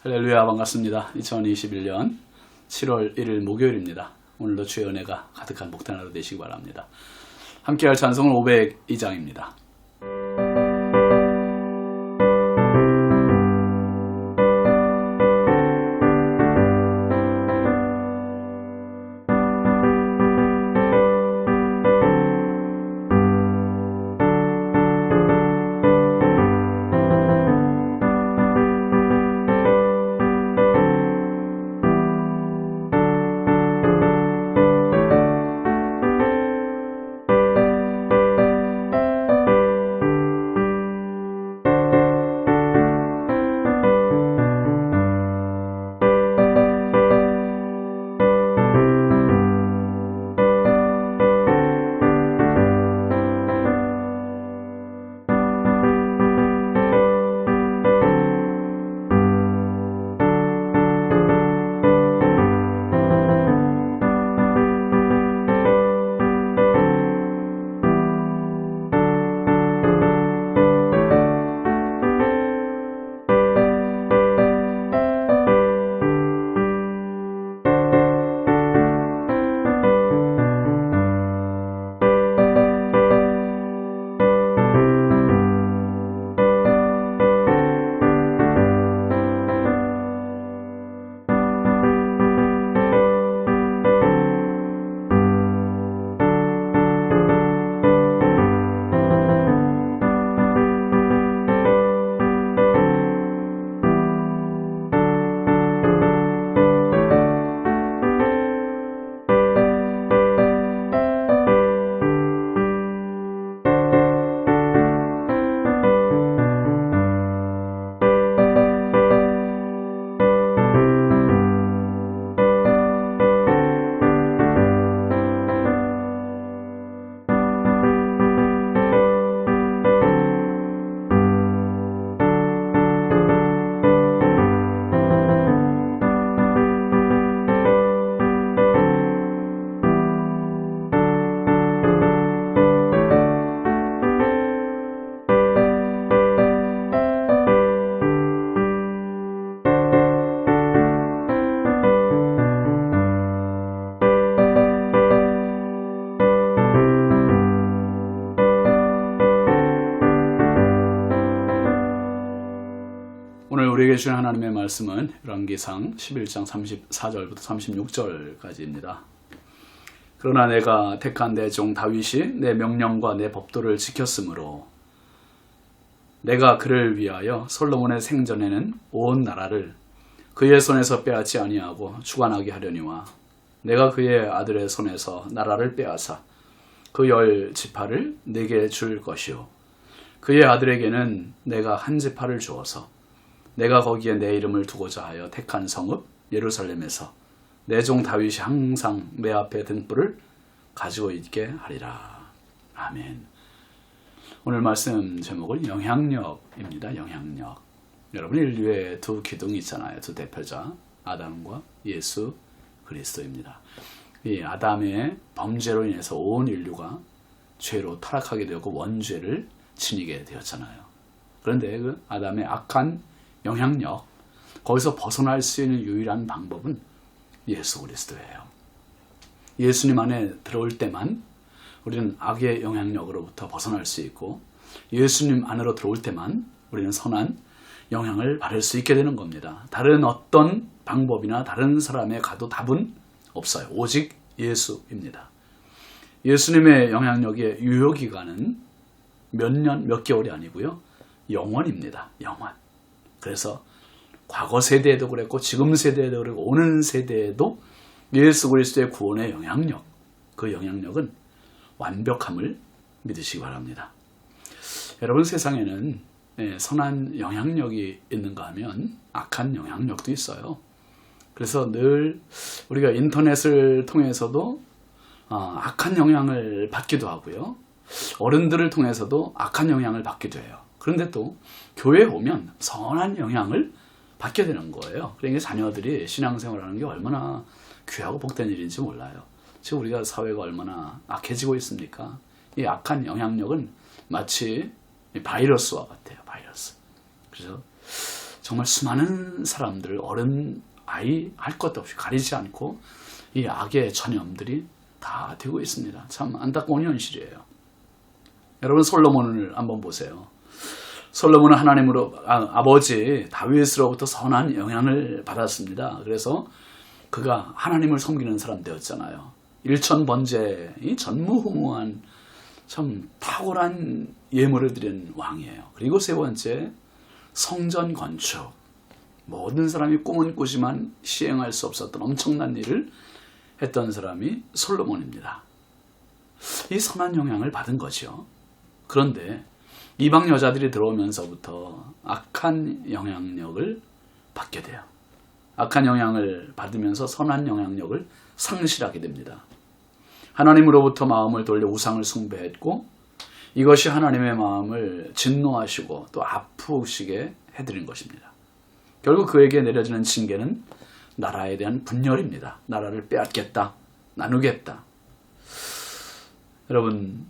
할렐루야, 반갑습니다. 2021년 7월 1일 목요일입니다. 오늘도 주의 은혜가 가득한 목탄 하루 되시기 바랍니다. 함께할 찬송은 502장입니다. 오늘 우리에게 주신 하나님의 말씀은 열왕기상 11장 34절부터 36절까지입니다. 그러나 내가 택한 내 종 다윗이 내 명령과 내 법도를 지켰으므로 내가 그를 위하여 솔로몬의 생전에는 온 나라를 그의 손에서 빼앗지 아니하고 주관하게 하려니와 내가 그의 아들의 손에서 나라를 빼앗아 그 10지파를 내게 줄 것이요 그의 아들에게는 내가 한 지파를 주어서 내가 거기에 내 이름을 두고자 하여 택한 성읍 예루살렘에서 내 종 다윗이 항상 내 앞에 등불을 가지고 있게 하리라. 아멘. 오늘 말씀 제목은 영향력입니다. 영향력. 여러분, 인류의 두 기둥이 있잖아요. 두 대표자, 아담과 예수 그리스도입니다. 이 아담의 범죄로 인해서 온 인류가 죄로 타락하게 되었고 원죄를 지니게 되었잖아요. 그런데 그 아담의 악한 영향력, 거기서 벗어날 수 있는 유일한 방법은 예수 그리스도예요. 예수님 안에 들어올 때만 우리는 악의 영향력으로부터 벗어날 수 있고 예수님 안으로 들어올 때만 우리는 선한 영향을 받을 수 있게 되는 겁니다. 다른 어떤 방법이나 다른 사람에 가도 답은 없어요. 오직 예수입니다. 예수님의 영향력의 유효기간은 몇 년, 몇 개월이 아니고요. 영원입니다. 영원. 그래서 과거 세대에도 그랬고 지금 세대에도 그랬고 오는 세대에도 예수 그리스도의 구원의 영향력, 그 영향력은 완벽함을 믿으시기 바랍니다. 여러분, 세상에는 선한 영향력이 있는가 하면 악한 영향력도 있어요. 그래서 늘 우리가 인터넷을 통해서도 악한 영향을 받기도 하고요. 어른들을 통해서도 악한 영향을 받기도 해요. 그런데 또 교회에 오면 선한 영향을 받게 되는 거예요. 그러니까 자녀들이 신앙생활하는 게 얼마나 귀하고 복된 일인지 몰라요. 지금 우리가 사회가 얼마나 악해지고 있습니까? 이 악한 영향력은 마치 바이러스와 같아요. 바이러스. 그래서 정말 수많은 사람들, 어른, 아이 할 것 없이 가리지 않고 이 악의 전염들이 다 되고 있습니다. 참 안타까운 현실이에요. 여러분 솔로몬을 한번 보세요. 솔로몬은 아버지 다윗으로부터 선한 영향을 받았습니다. 그래서 그가 하나님을 섬기는 사람 되었잖아요. 일천번제의 전무후무한 참 탁월한 예물을 드린 왕이에요. 그리고 세 번째, 성전 건축. 모든 사람이 꿈은 꾸지만 시행할 수 없었던 엄청난 일을 했던 사람이 솔로몬입니다. 이 선한 영향을 받은 거죠. 그런데 이방 여자들이 들어오면서부터 악한 영향력을 받게 돼요. 악한 영향을 받으면서 선한 영향력을 상실하게 됩니다. 하나님으로부터 마음을 돌려 우상을 숭배했고 이것이 하나님의 마음을 진노하시고 또 아프시게 해드린 것입니다. 결국 그에게 내려지는 징계는 나라에 대한 분열입니다. 나라를 빼앗겠다, 나누겠다. 여러분,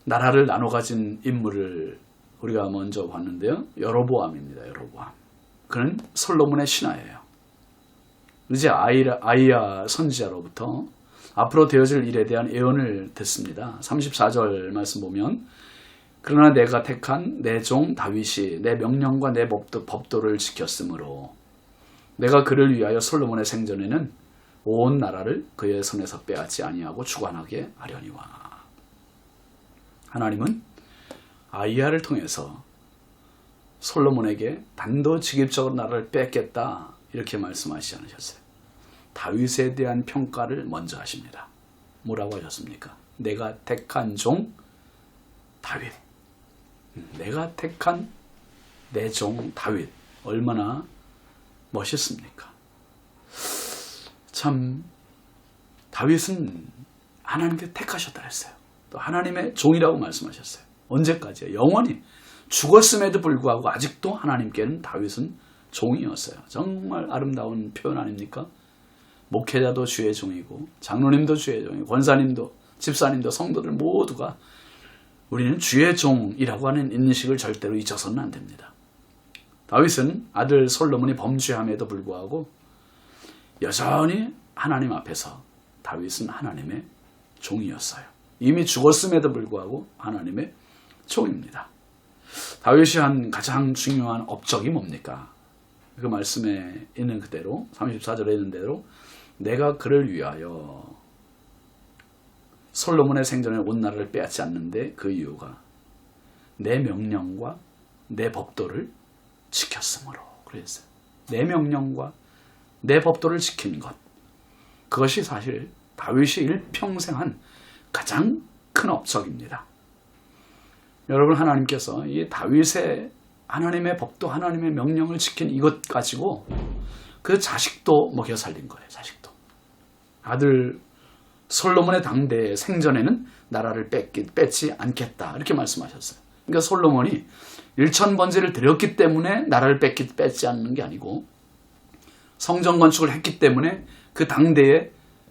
나라를 나눠 가진 인물을 우리가 먼저 봤는데요. 여로보암입니다. 여로보암. 그는 솔로몬의 신하예요. 이제 아이야 선지자로부터 앞으로 되어질 일에 대한 예언을 듣습니다. 34절 말씀 보면 그러나 내가 택한 내 종 다윗이 내 명령과 내 법도를 지켰으므로 내가 그를 위하여 솔로몬의 생전에는 온 나라를 그의 손에서 빼앗지 아니하고 주관하게 하려니와. 하나님은 아이야를 통해서 솔로몬에게 단도직입적으로 나라를 뺏겠다 이렇게 말씀하시지 않으셨어요. 다윗에 대한 평가를 먼저 하십니다. 뭐라고 하셨습니까? 내가 택한 종 다윗. 내가 택한 내 종 다윗. 얼마나 멋있습니까? 참 다윗은 하나님께 택하셨다 했어요. 또 하나님의 종이라고 말씀하셨어요. 언제까지요? 영원히. 죽었음에도 불구하고 아직도 하나님께는 다윗은 종이었어요. 정말 아름다운 표현 아닙니까? 목회자도 주의 종이고 장로님도 주의 종이고 권사님도 집사님도 성도들 모두가 우리는 주의 종이라고 하는 인식을 절대로 잊어서는 안 됩니다. 다윗은 아들 솔로몬이 범죄함에도 불구하고 여전히 하나님 앞에서 다윗은 하나님의 종이었어요. 이미 죽었음에도 불구하고 하나님의 종입니다. 다윗이 한 가장 중요한 업적이 뭡니까? 그 말씀에 있는 그대로 34절에 있는 대로 내가 그를 위하여 솔로몬의 생전에 온 나라를 빼앗지 않는데 그 이유가 내 명령과 내 법도를 지켰으므로 그랬어요. 내 명령과 내 법도를 지킨 것. 그것이 사실 다윗이 일평생 한 가장 큰 업적입니다. 여러분 하나님께서 이 다윗의 하나님의 법도 하나님의 명령을 지킨 이것 가지고 그 자식도 먹여 살린 거예요. 자식도. 아들 솔로몬의 당대의 생전에는 나라를 뺏지 않겠다. 이렇게 말씀하셨어요. 그러니까 솔로몬이 일천번제를 드렸기 때문에 나라를 뺏지 않는 게 아니고 성전 건축을 했기 때문에 그 당대에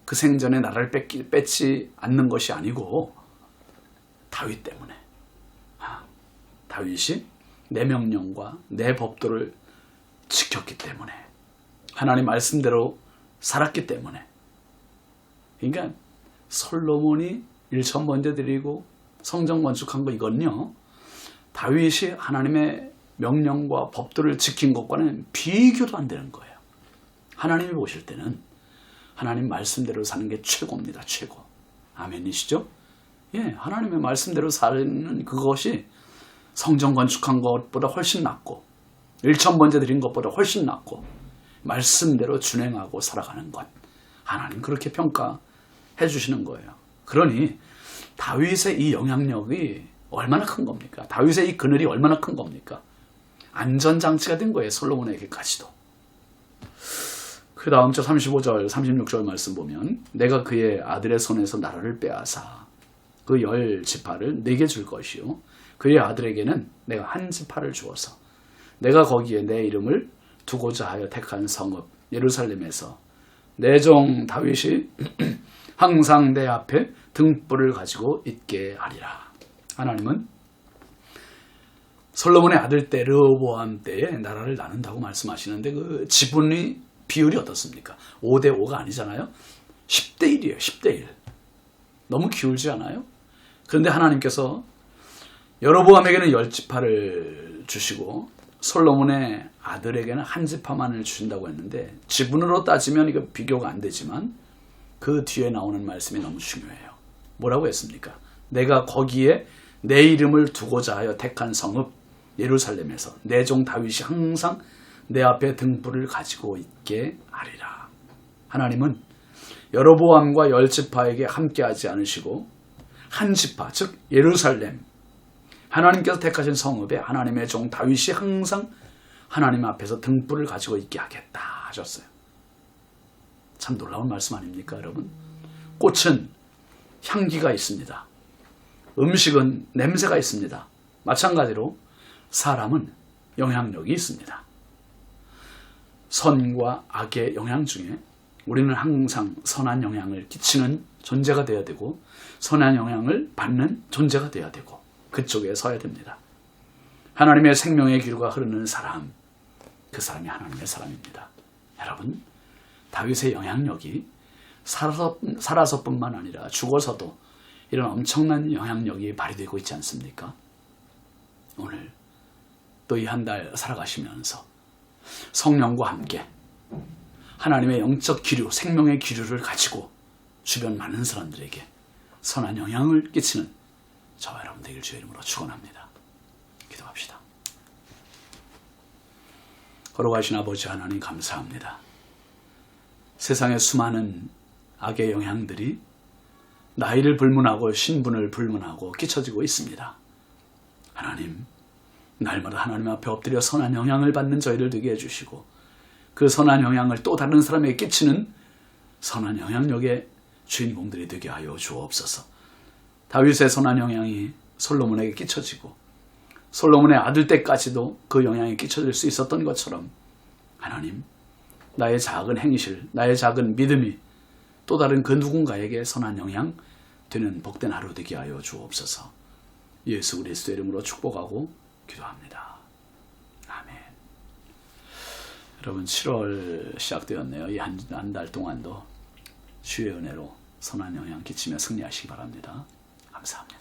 그 생전에 나라를 뺏지 않는 것이 아니고 다윗 때문에. 다윗이 내 명령과 내 법도를 지켰기 때문에 하나님 말씀대로 살았기 때문에 그러니까 솔로몬이 일천번제 드리고 성전 건축한 거 이건요 다윗이 하나님의 명령과 법도를 지킨 것과는 비교도 안 되는 거예요. 하나님이 보실 때는 하나님 말씀대로 사는 게 최고입니다. 최고. 아멘이시죠? 예, 하나님의 말씀대로 사는 그것이 성전 건축한 것보다 훨씬 낫고 일천번제 드린 것보다 훨씬 낫고 말씀대로 준행하고 살아가는 것. 하나님 그렇게 평가해 주시는 거예요. 그러니 다윗의 이 영향력이 얼마나 큰 겁니까? 다윗의 이 그늘이 얼마나 큰 겁니까? 안전장치가 된 거예요. 솔로몬에게까지도. 그 다음 절 35절 36절 말씀 보면 내가 그의 아들의 손에서 나라를 빼앗아 그 10지파를 내게 줄 것이요 그의 아들에게는 내가 한 지파를 주어서 내가 거기에 내 이름을 두고자 하여 택한 성읍 예루살렘에서 내 종 다윗이 항상 내 앞에 등불을 가지고 있게 하리라. 하나님은 솔로몬의 아들 때 르호보암 때에 나라를 나눈다고 말씀하시는데 그 지분의 비율이 어떻습니까? 5대5가 아니잖아요. 10대1이에요. 10대1. 너무 기울지 않아요? 그런데 하나님께서 여로보암에게는 10지파를 주시고 솔로몬의 아들에게는 한 지파만을 주신다고 했는데 지분으로 따지면 이거 비교가 안 되지만 그 뒤에 나오는 말씀이 너무 중요해요. 뭐라고 했습니까? 내가 거기에 내 이름을 두고자 하여 택한 성읍 예루살렘에서 내 종 다윗이 항상 내 앞에 등불을 가지고 있게 하리라. 하나님은 여로보암과 10지파에게 함께하지 않으시고 한 지파, 즉 예루살렘, 하나님께서 택하신 성읍에 하나님의 종 다윗이 항상 하나님 앞에서 등불을 가지고 있게 하겠다 하셨어요. 참 놀라운 말씀 아닙니까, 여러분? 꽃은 향기가 있습니다. 음식은 냄새가 있습니다. 마찬가지로 사람은 영향력이 있습니다. 선과 악의 영향 중에 우리는 항상 선한 영향을 끼치는 존재가 되어야 되고 선한 영향을 받는 존재가 되어야 되고 그쪽에 서야 됩니다. 하나님의 생명의 기류가 흐르는 사람, 그 사람이 하나님의 사람입니다. 여러분, 다윗의 영향력이 살아서뿐만 아니라 죽어서도 이런 엄청난 영향력이 발휘되고 있지 않습니까? 오늘 또 이 한 달 살아가시면서 성령과 함께 하나님의 영적 기류, 생명의 기류를 가지고 주변 많은 사람들에게 선한 영향을 끼치는 저와 여러분 되길 주의 이름으로 축원합니다. 기도합시다. 걸어가신 아버지 하나님 감사합니다. 세상의 수많은 악의 영향들이 나이를 불문하고 신분을 불문하고 끼쳐지고 있습니다. 하나님, 날마다 하나님 앞에 엎드려 선한 영향을 받는 저희를 되게 해주시고 그 선한 영향을 또 다른 사람에게 끼치는 선한 영향력의 주인공들이 되게 하여 주옵소서. 다윗의 선한 영향이 솔로몬에게 끼쳐지고 솔로몬의 아들 때까지도 그 영향이 끼쳐질 수 있었던 것처럼 하나님, 나의 작은 행실, 나의 작은 믿음이 또 다른 그 누군가에게 선한 영향 되는 복된 하루 되게 하여 주옵소서. 예수 그리스도의 이름으로 축복하고 기도합니다. 아멘. 여러분, 7월 시작되었네요. 이 한 달 동안도 주의 은혜로 선한 영향 끼치며 승리하시기 바랍니다. 감사합니다.